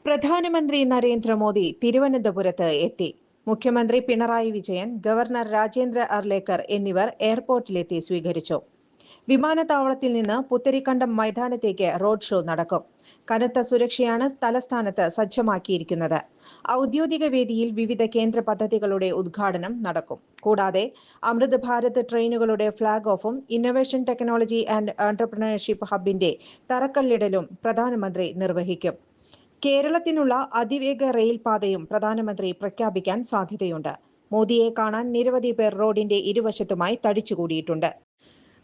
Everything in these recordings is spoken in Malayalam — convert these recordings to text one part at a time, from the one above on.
പ്രധാനമന്ത്രി നരേന്ദ്രമോദി തിരുവനന്തപുരത്ത് എത്തി. മുഖ്യമന്ത്രി പിണറായി വിജയൻ, ഗവർണർ രാജേന്ദ്ര അർലേക്കർ എന്നിവർ എയർപോർട്ടിലെത്തി സ്വീകരിച്ചു. വിമാനത്താവളത്തിൽ നിന്ന് പുത്തരിക്കണ്ടം മൈതാനത്തേക്ക് റോഡ് ഷോ നടക്കും. കനത്ത സുരക്ഷയാണ് തലസ്ഥാനത്ത് സജ്ജമാക്കിയിരിക്കുന്നത്. ഔദ്യോഗിക വേദിയിൽ വിവിധ കേന്ദ്ര പദ്ധതികളുടെ ഉദ്ഘാടനം നടക്കും. കൂടാതെ അമൃത് ഭാരത് ട്രെയിനുകളുടെ ഫ്ളാഗ് ഓഫും ഇന്നൊവേഷൻ ടെക്നോളജി ആൻഡ് എന്റർപ്രണർഷിപ്പ് ഹബിന്റെ തറക്കല്ലിടലും പ്രധാനമന്ത്രി നിർവഹിക്കും. കേരളത്തിനുള്ള അതിവേഗ റെയിൽ പാതയും പ്രധാനമന്ത്രി പ്രഖ്യാപിക്കാൻ സാധ്യതയുണ്ട്. മോദിയെ കാണാൻ നിരവധി പേർ റോഡിന്റെ ഇരുവശത്തുമായി തടിച്ചുകൂടിയിട്ടുണ്ട്.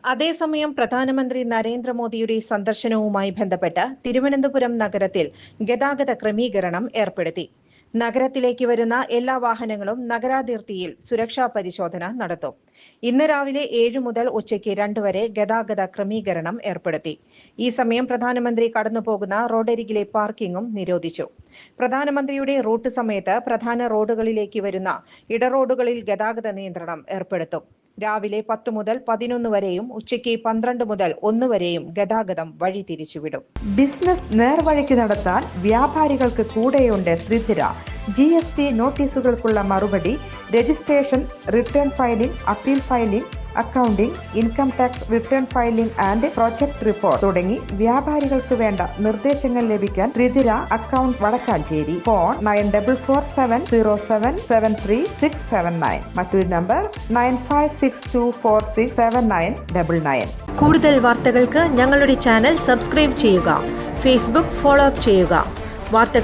അതേസമയം പ്രധാനമന്ത്രി നരേന്ദ്രമോദിയുടെ സന്ദർശനവുമായി ബന്ധപ്പെട്ട് തിരുവനന്തപുരം നഗരത്തിൽ ഗതാഗത ക്രമീകരണം ഏർപ്പെടുത്തി. നഗരത്തിലേക്ക് വരുന്ന എല്ലാ വാഹനങ്ങളും നഗരാതിർത്തിയിൽ സുരക്ഷാ പരിശോധന നടത്തും. ഇന്ന് രാവിലെ 7 മുതൽ ഉച്ചയ്ക്ക് 2 വരെ ഗതാഗത ക്രമീകരണം ഏർപ്പെടുത്തി. ഈ സമയം പ്രധാനമന്ത്രി കടന്നുപോകുന്ന റോഡരികിലെ പാർക്കിംഗും നിരോധിച്ചു. പ്രധാനമന്ത്രിയുടെ റൂട്ട് സമയത്ത് പ്രധാന റോഡുകളിലേക്ക് വരുന്ന ഇടറോഡുകളിൽ ഗതാഗത നിയന്ത്രണം ഏർപ്പെടുത്തും. രാവിലെ 10 മുതൽ 11 വരെയും ഉച്ചയ്ക്ക് 12 മുതൽ 1 വരെയും ഗതാഗതം വഴിതിരിച്ചുവിടും. ബിസിനസ് നേർവഴിക്ക് നടത്താൻ വ്യാപാരികൾക്ക് കൂടെയുണ്ട് ശ്രീധര. GST നോട്ടീസുകൾക്കുള്ള മറുപടി, registration, return filing, appeal filing, accounting, income tax return filing and project report തുടങ്ങി വ്യാപാരികൾക്ക് വേണ്ട നിർദ്ദേശങ്ങൾ ലഭിക്കാൻ ത്രിധിര അക്കൗണ്ട് വടക്കാഞ്ചേരി. ഫോൺ 9470773679. മറ്റൊരു നമ്പർ 9562467999. കൂടുതൽ വാർത്തകൾക്ക് ഞങ്ങളുടെ ചാനൽ സബ്സ്ക്രൈബ് ചെയ്യുക. ഫേസ്ബുക്ക് ഫോളോ അപ്പ് ചെയ്യുക. വാർത്തകൾ